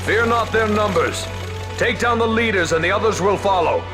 Fear not their numbers. Take down the leaders and the others will follow.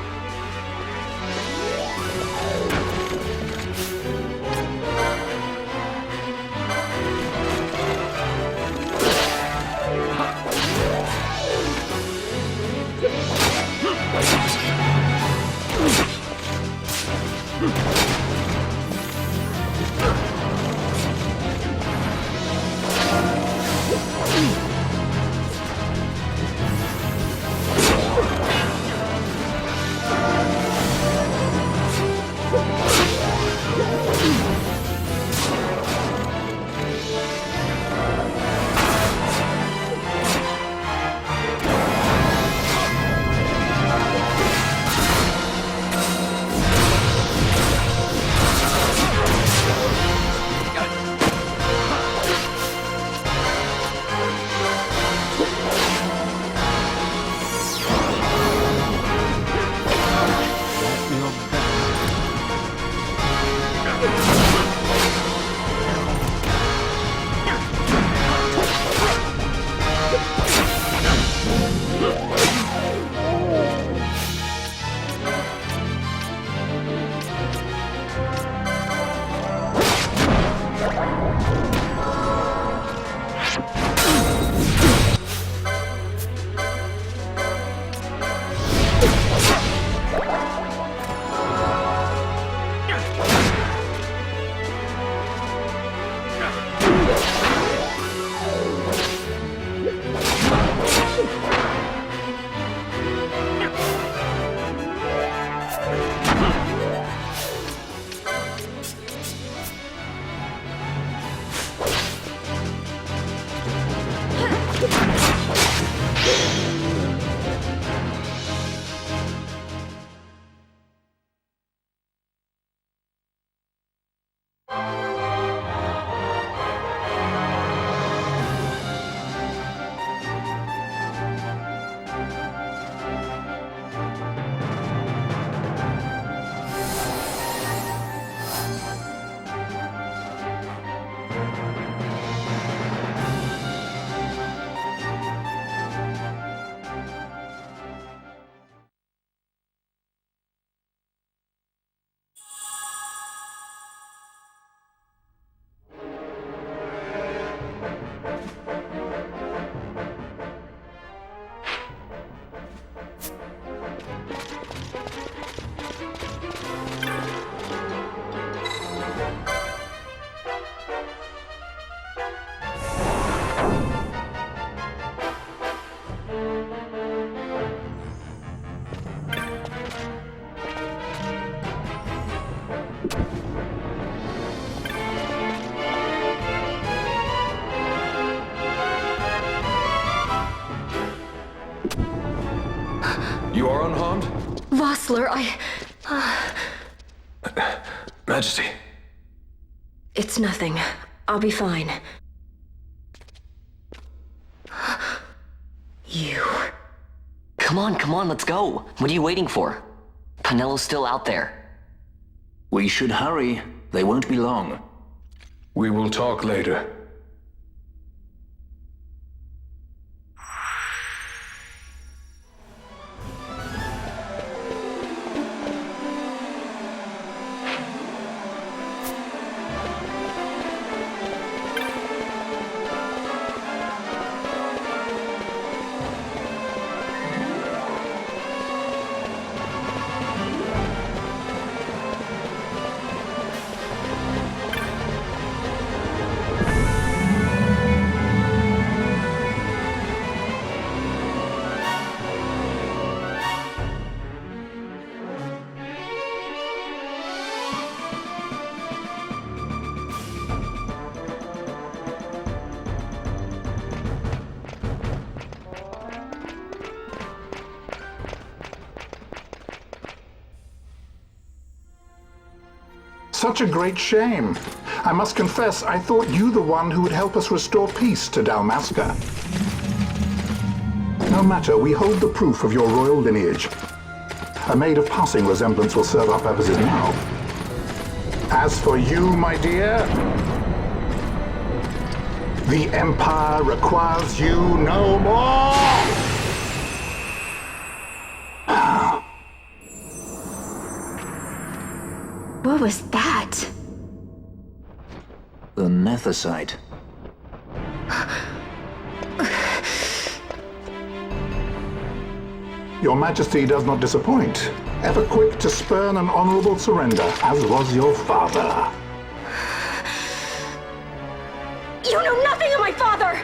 You are unharmed? Vossler, Majesty. It's nothing. I'll be fine. You... Come on, let's go. What are you waiting for? Penello's still out there. We should hurry. They won't be long. We will talk later. Such a great shame. I must confess, I thought you the one who would help us restore peace to Dalmasca. No matter, we hold the proof of your royal lineage. A maid of passing resemblance will serve our purposes now. As for you, my dear, the Empire requires you no more! What was that? The Nethicite. Your Majesty does not disappoint. Ever quick to spurn an honorable surrender, as was your father. You know nothing of my father!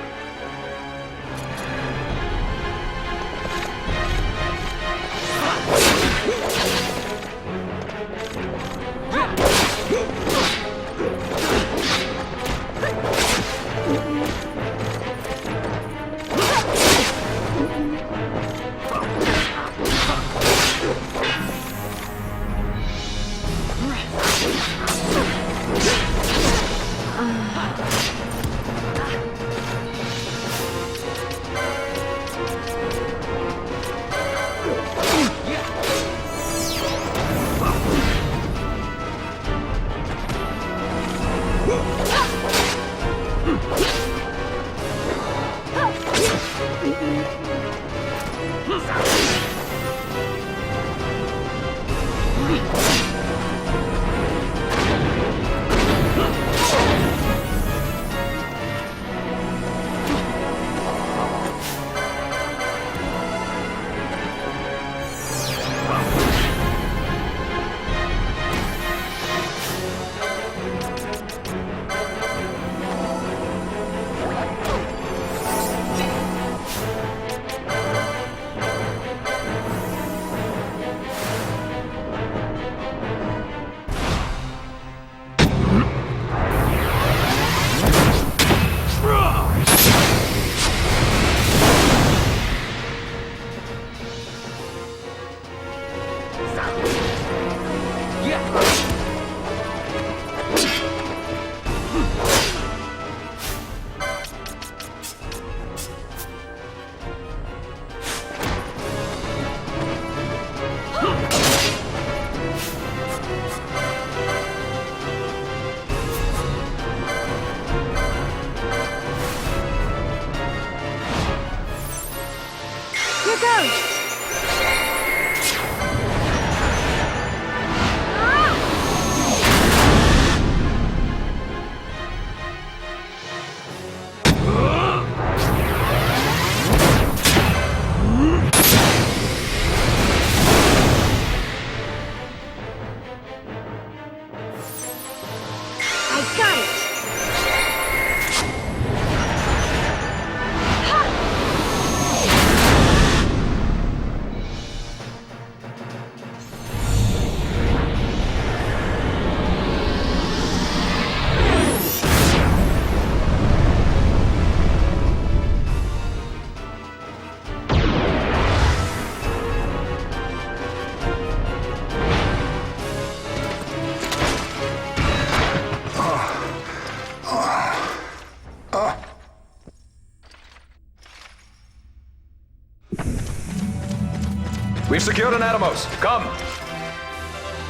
We've secured an Atomos. Come!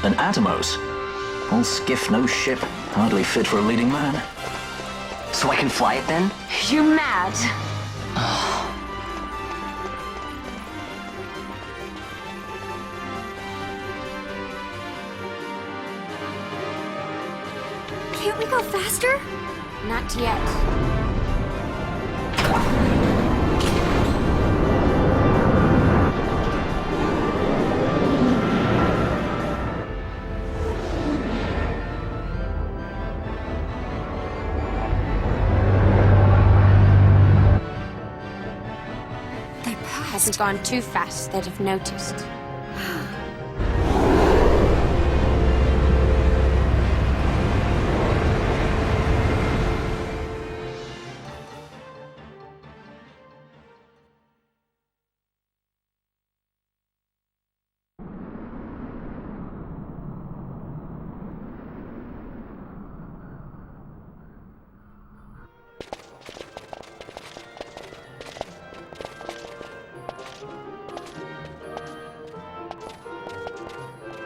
An Atomos? All skiff, no ship. Hardly fit for a leading man. So I can fly it then? You're mad. Can't we go faster? Not yet. Hasn't gone too fast that I've noticed.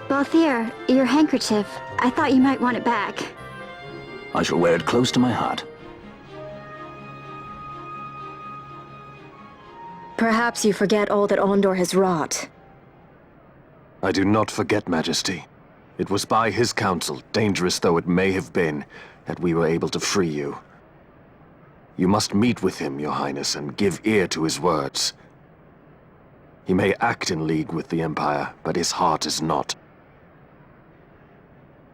Balthier, your handkerchief. I thought you might want it back. I shall wear it close to my heart. Perhaps you forget all that Ondor has wrought. I do not forget, Majesty. It was by his counsel, dangerous though it may have been, that we were able to free you. You must meet with him, Your Highness, and give ear to his words. He may act in league with the Empire, but his heart is not.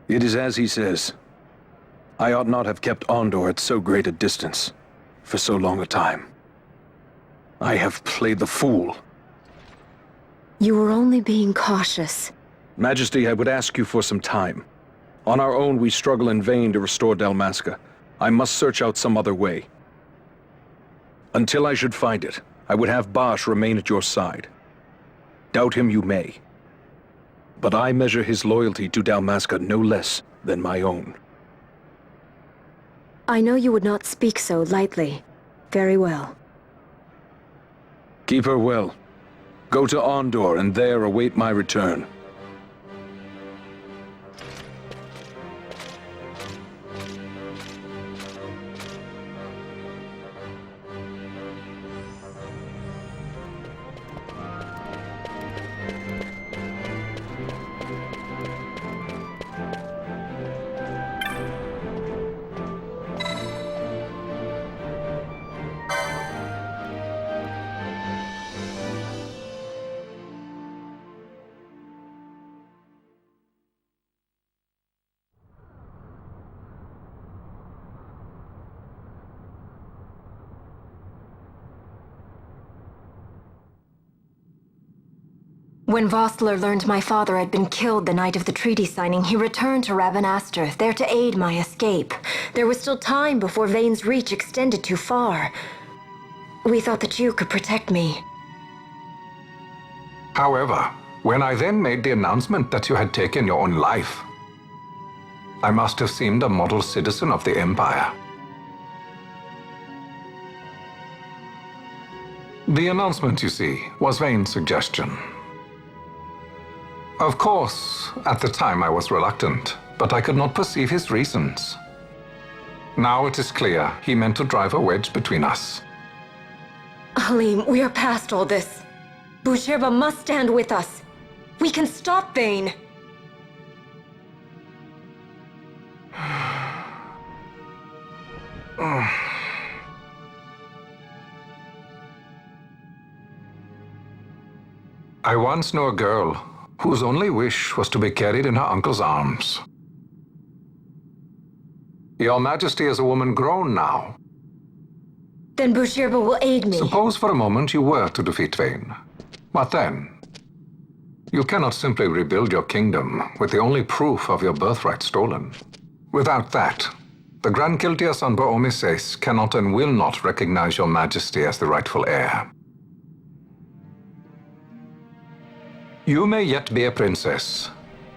It is as he says. I ought not have kept Ondor at so great a distance, for so long a time. I have played the fool. You were only being cautious. Majesty, I would ask you for some time. On our own, we struggle in vain to restore Dalmasca. I must search out some other way. Until I should find it, I would have Basch remain at your side. Doubt him you may. But I measure his loyalty to Dalmasca no less than my own. I know you would not speak so lightly. Very well. Keep her well. Go to Ondor and there await my return. When Vossler learned my father had been killed the night of the treaty signing, he returned to Ravenaster, there to aid my escape. There was still time before Vane's reach extended too far. We thought that you could protect me. However, when I then made the announcement that you had taken your own life, I must have seemed a model citizen of the Empire. The announcement, you see, was Vane's suggestion. Of course, at the time I was reluctant, but I could not perceive his reasons. Now it is clear he meant to drive a wedge between us. Halim, we are past all this. Boucherba must stand with us. We can stop Vane. I once knew a girl whose only wish was to be carried in her uncle's arms. Your Majesty is a woman grown now. Then Boucherba will aid me. Suppose for a moment you were to defeat Vane. What then? You cannot simply rebuild your kingdom with the only proof of your birthright stolen. Without that, the Grand Kiltias and Baomises cannot and will not recognize your Majesty as the rightful heir. You may yet be a princess,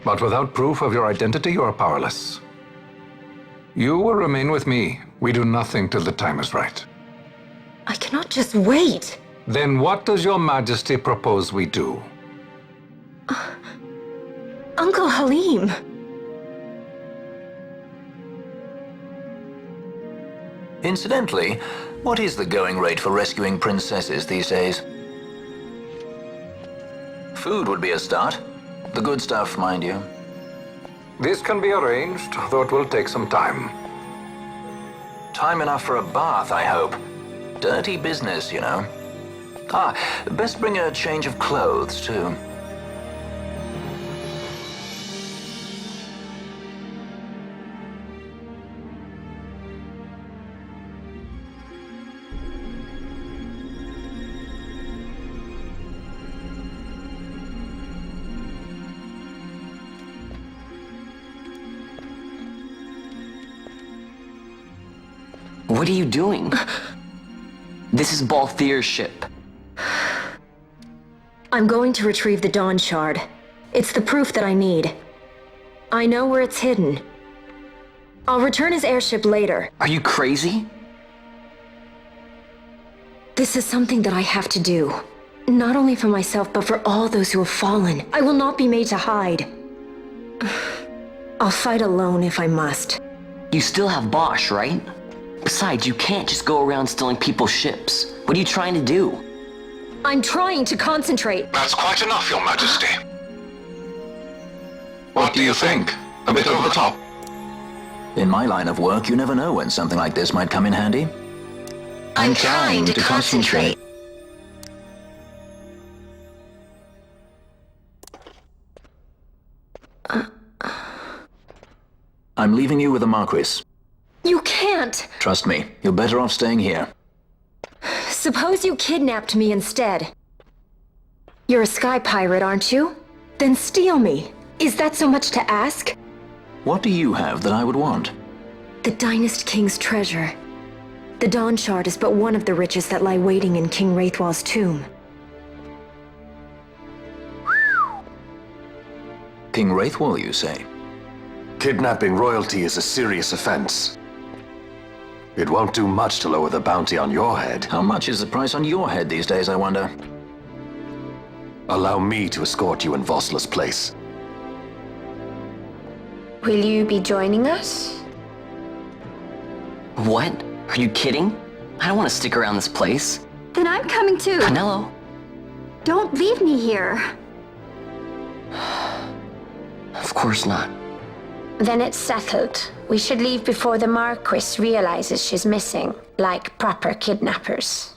but without proof of your identity, you are powerless. You will remain with me. We do nothing till the time is right. I cannot just wait. Then what does your Majesty propose we do? Uncle Halim. Incidentally, what is the going rate for rescuing princesses these days? Food would be a start. The good stuff, mind you. This can be arranged, though it will take some time. Time enough for a bath, I hope. Dirty business, you know. Best bring a change of clothes, too. What are you doing? This is Balthier's ship. I'm going to retrieve the Dawn Shard. It's the proof that I need. I know where it's hidden. I'll return his airship later. Are you crazy? This is something that I have to do. Not only for myself, but for all those who have fallen. I will not be made to hide. I'll fight alone if I must. You still have Bosch, right? Besides, you can't just go around stealing people's ships. What are you trying to do? I'm trying to concentrate. That's quite enough, Your Majesty. What do you think? A bit over the top? In my line of work, you never know when something like this might come in handy. I'm trying to concentrate. I'm leaving you with the Marquis. You can't! Trust me, you're better off staying here. Suppose you kidnapped me instead. You're a sky pirate, aren't you? Then steal me. Is that so much to ask? What do you have that I would want? The Dynast King's treasure. The Dawn Shard is but one of the riches that lie waiting in King Wraithwall's tomb. King Wraithwall, you say? Kidnapping royalty is a serious offense. It won't do much to lower the bounty on your head. How much is the price on your head these days, I wonder? Allow me to escort you in Vossler's place. Will you be joining us? What? Are you kidding? I don't want to stick around this place. Then I'm coming too. Penelo? Don't leave me here. Of course not. Then it's settled. We should leave before the Marquis realizes she's missing, like proper kidnappers.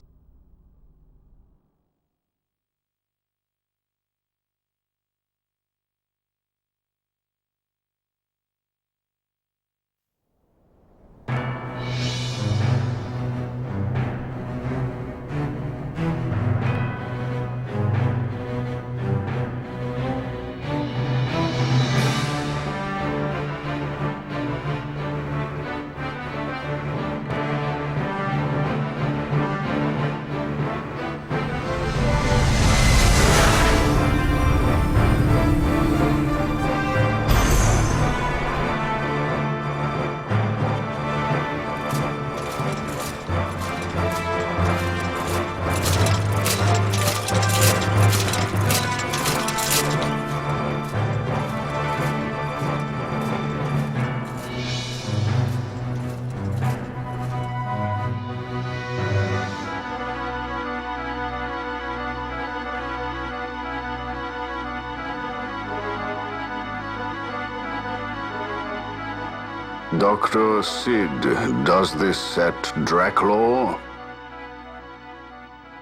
Dr. Sid, does this set Draclaw?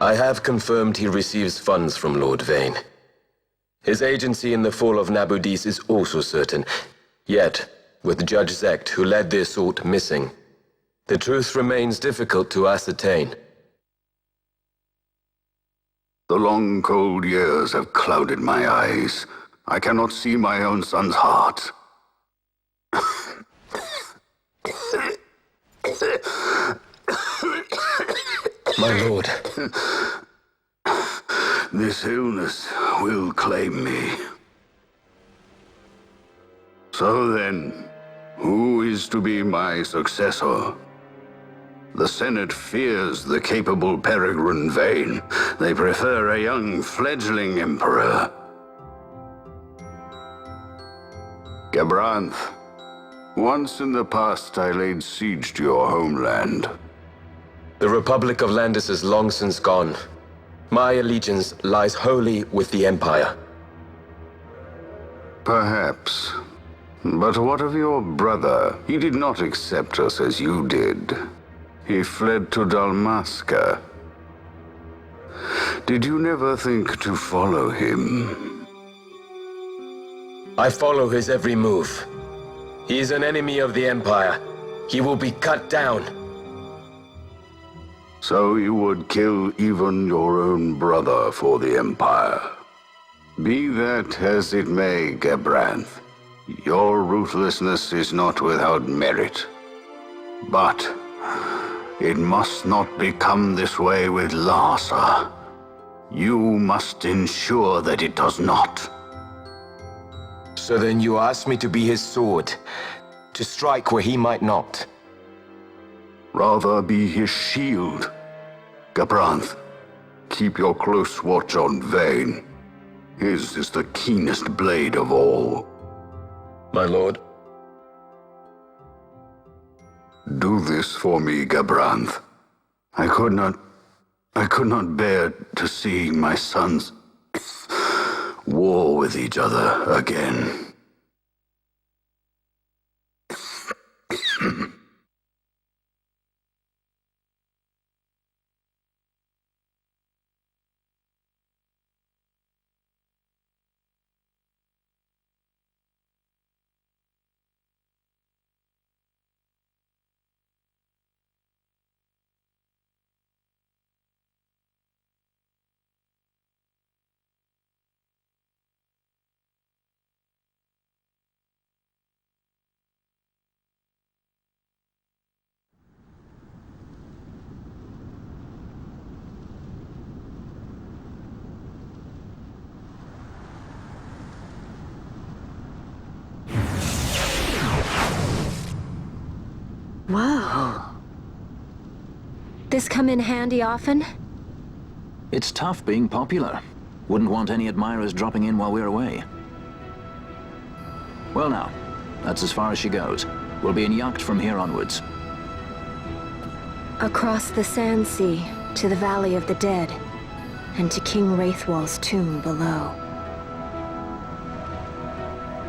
I have confirmed he receives funds from Lord Vaan. His agency in the fall of Nabudis is also certain. Yet, with Judge Zect, who led the assault, missing, the truth remains difficult to ascertain. The long, cold years have clouded my eyes. I cannot see my own son's heart. My lord. This illness will claim me. So then, who is to be my successor? The Senate fears the capable Peregrine Vaan. They prefer a young, fledgling emperor. Gabranth, once in the past I laid siege to your homeland. The Republic of Landis is long since gone. My allegiance lies wholly with the Empire. Perhaps. But what of your brother? He did not accept us as you did. He fled to Dalmasca. Did you never think to follow him? I follow his every move. He is an enemy of the Empire. He will be cut down. So you would kill even your own brother for the Empire. Be that as it may, Gabranth, your ruthlessness is not without merit. But it must not become this way with Larsa. You must ensure that it does not. So then you ask me to be his sword, to strike where he might not. Rather be his shield. Gabranth, keep your close watch on Vaan. His is the keenest blade of all. My lord. Do this for me, Gabranth. I could not bear to see my sons war with each other again. Whoa. This come in handy often? It's tough being popular. Wouldn't want any admirers dropping in while we're away. Well now, that's as far as she goes. We'll be in yacht from here onwards. Across the sand sea, to the Valley of the Dead, and to King Wraithwall's tomb below.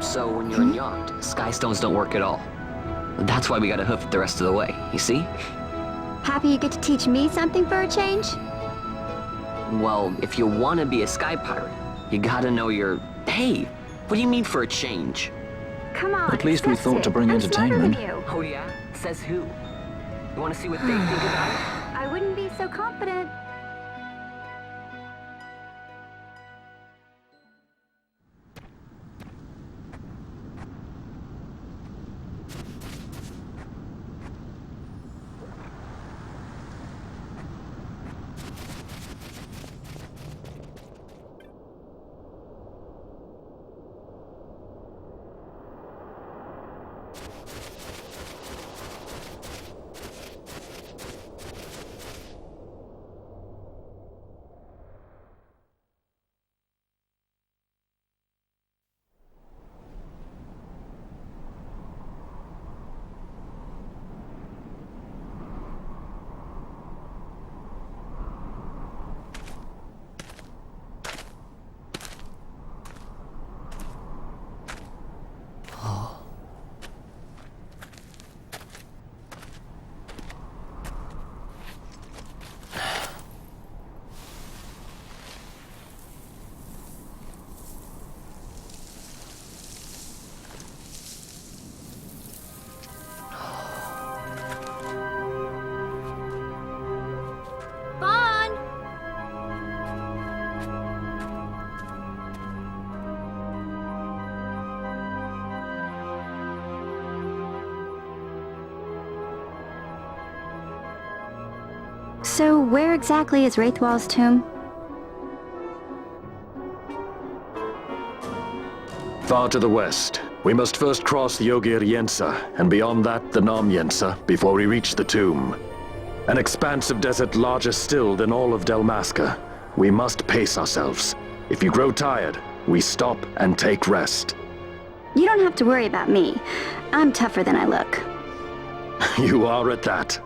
So when you're in yacht, skystones don't work at all. That's why we gotta hoof it the rest of the way, you see? Happy you get to teach me something for a change? Well, if you want to be a sky pirate, you gotta know your... Hey, what do you mean for a change? Come on, at least we thought to bring entertainment. Oh yeah? Says who? You want to see what they think about it? I wouldn't be so confident. So, where exactly is Wraithwall's tomb? Far to the west. We must first cross the Ogir Yensa, and beyond that the Nam Yensa, before we reach the tomb. An expanse of desert larger still than all of Dalmasca. We must pace ourselves. If you grow tired, we stop and take rest. You don't have to worry about me. I'm tougher than I look. You are at that.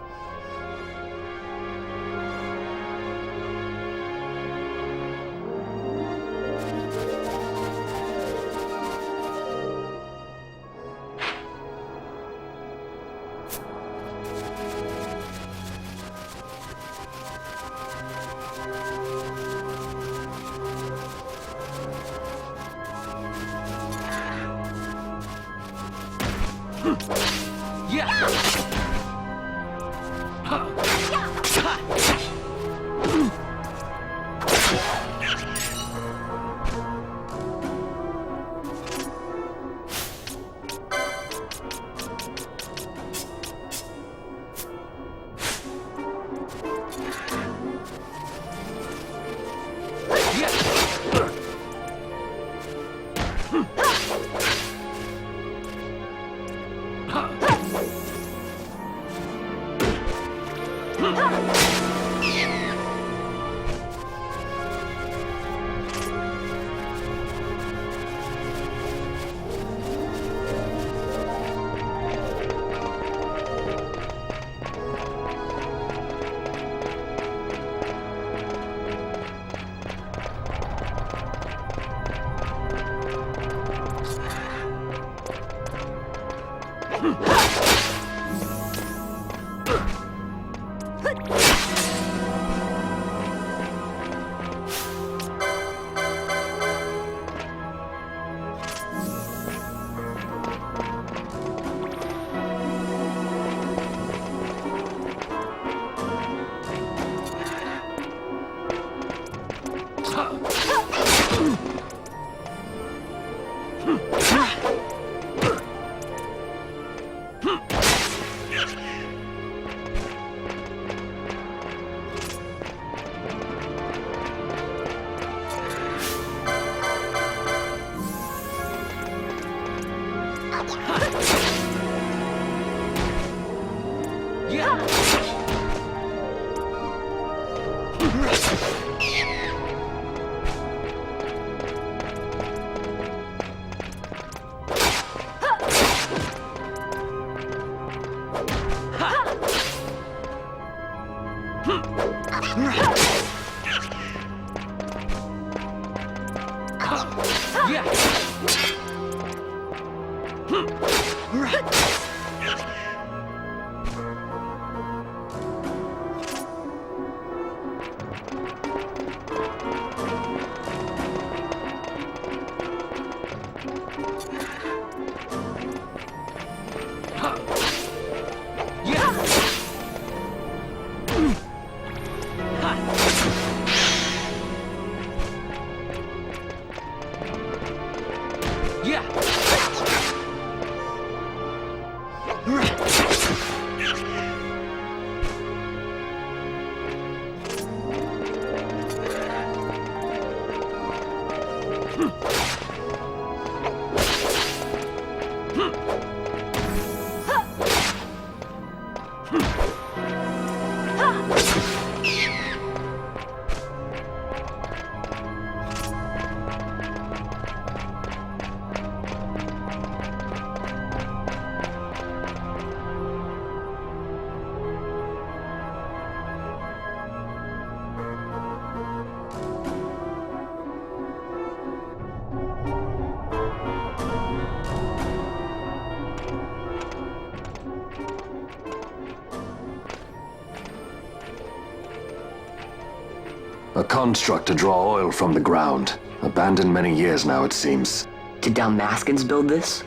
A construct to draw oil from the ground. Abandoned many years now, it seems. Did Dalmascans build this?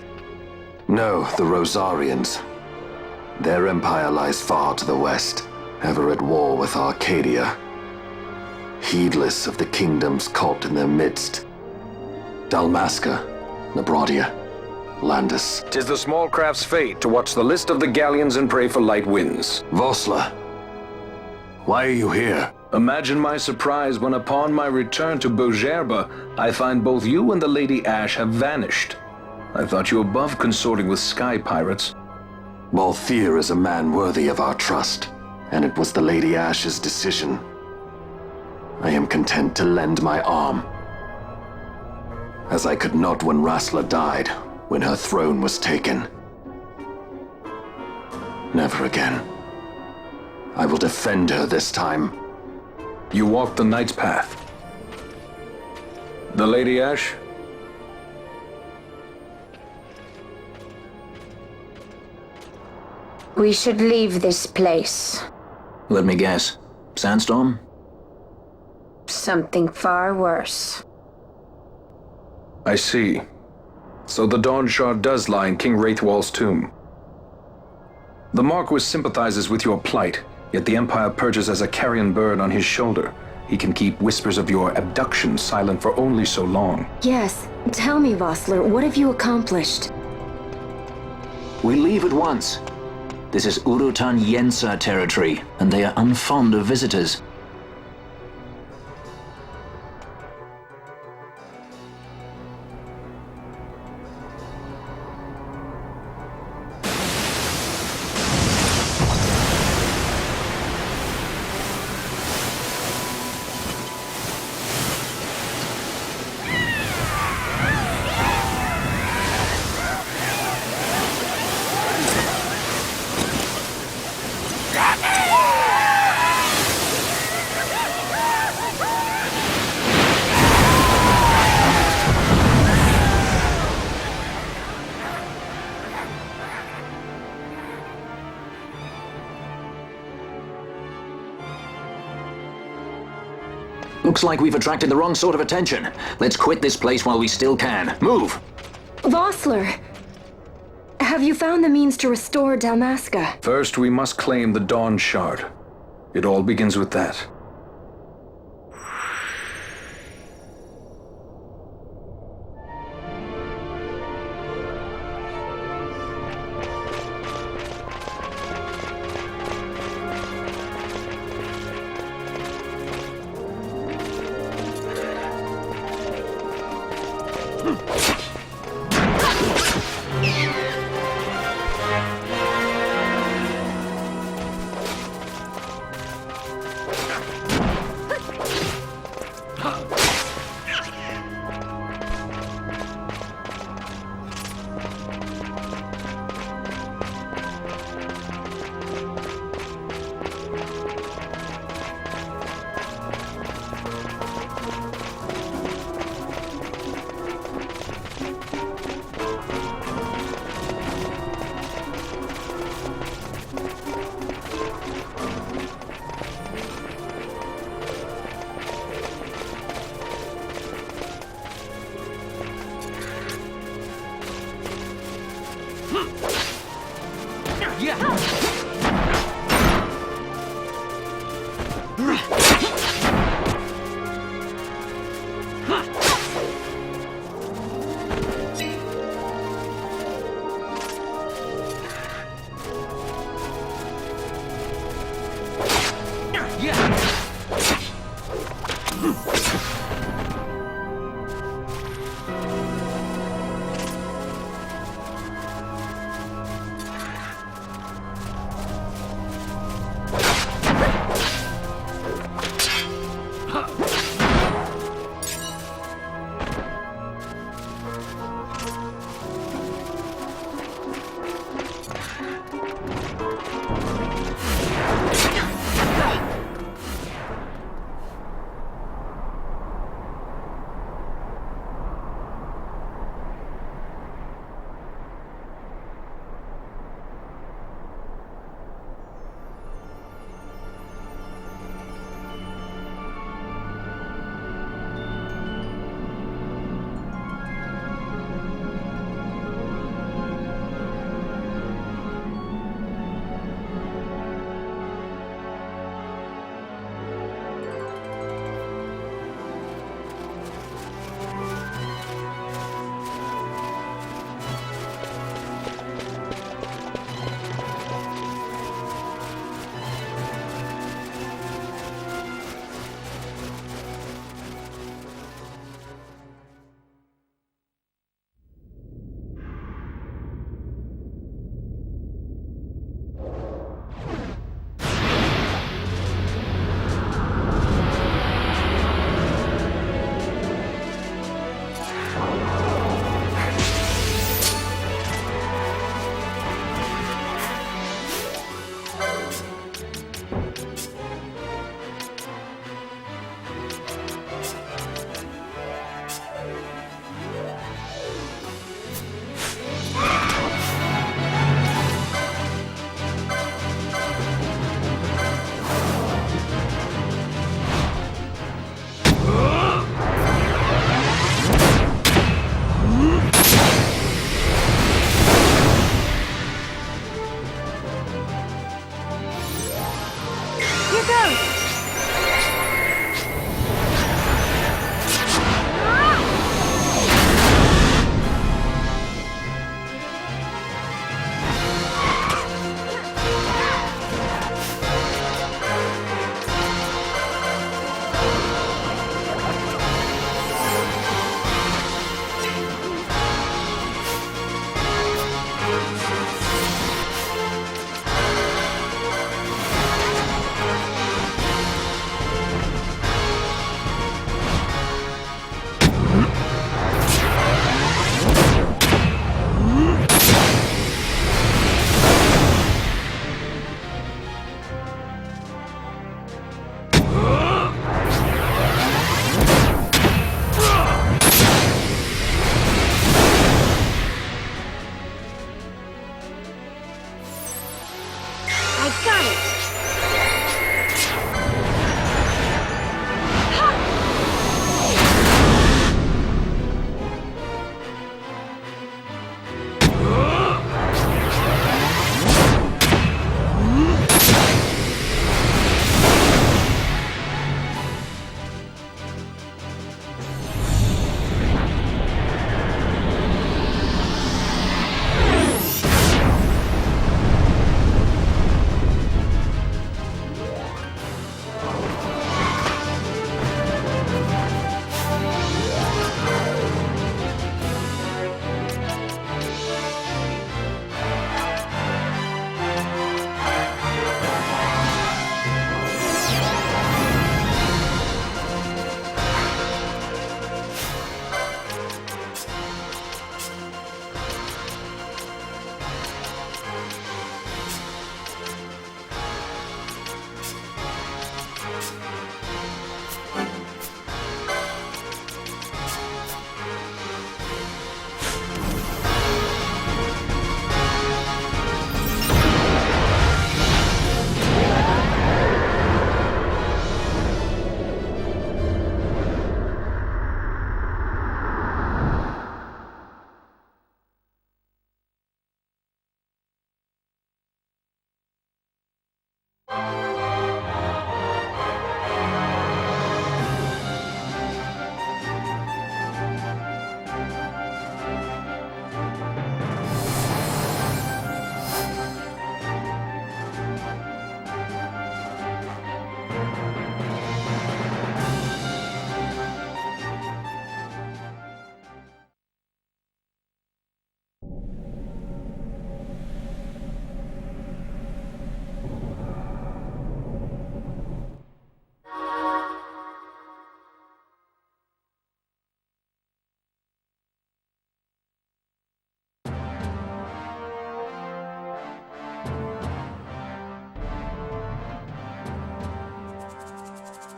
No, the Rosarians. Their empire lies far to the west, ever at war with Arcadia. Heedless of the kingdoms caught in their midst. Dalmasca, Nabrodia, Landis. 'Tis the small craft's fate to watch the list of the galleons and pray for light winds. Vossler, why are you here? Imagine my surprise when upon my return to Bogerba, I find both you and the Lady Ashe have vanished. I thought you above consorting with sky pirates. Balthier is a man worthy of our trust, and it was the Lady Ashe's decision. I am content to lend my arm, as I could not when Rassler died, when her throne was taken. Never again. I will defend her this time. You walked the Knight's path. The Lady Ashe? We should leave this place. Let me guess. Sandstorm? Something far worse. I see. So the Dawn Shard does lie in King Wraithwall's tomb. The Marquis sympathizes with your plight, yet the Empire perches as a carrion bird on his shoulder. He can keep whispers of your abduction silent for only so long. Yes. Tell me, Vossler, what have you accomplished? We leave at once. This is Urutan Yensa territory, and they are unfond of visitors. Looks like we've attracted the wrong sort of attention. Let's quit this place while we still can. Move! Vossler! Have you found the means to restore Dalmasca? First, we must claim the Dawn Shard. It all begins with that.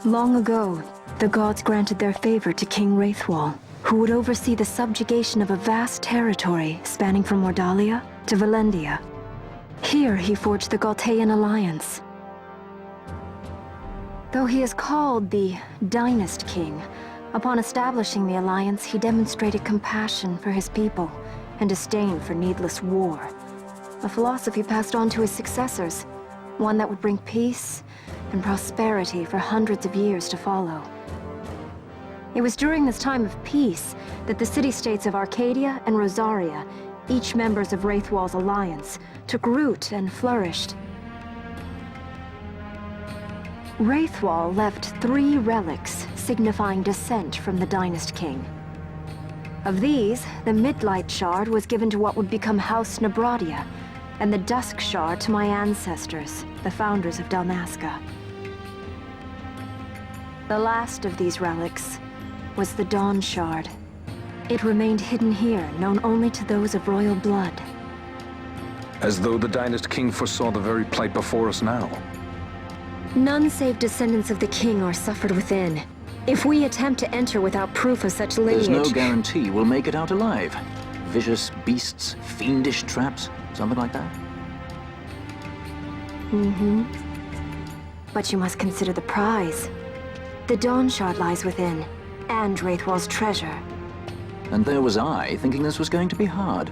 Long ago, the gods granted their favor to King Wraithwall, who would oversee the subjugation of a vast territory spanning from Mordalia to Valendia. Here he forged the Galtean Alliance. Though he is called the Dynast King, upon establishing the alliance, he demonstrated compassion for his people and disdain for needless war. A philosophy passed on to his successors, one that would bring peace and prosperity for hundreds of years to follow. It was during this time of peace that the city-states of Arcadia and Rosaria, each members of Wraithwall's alliance, took root and flourished. Wraithwall left 3 relics signifying descent from the Dynast King. Of these, the Midlight Shard was given to what would become House Nabradia, and the Dusk Shard to my ancestors, the founders of Dalmasca. The last of these relics was the Dawn Shard. It remained hidden here, known only to those of royal blood. As though the Dynast King foresaw the very plight before us now. None save descendants of the king are suffered within. If we attempt to enter without proof of such lineage... There's no guarantee we'll make it out alive. Vicious beasts, fiendish traps, something like that? Mm-hmm. But you must consider the prize. The Dawn Shard lies within, and Wraithwall's treasure. And there was I, thinking this was going to be hard.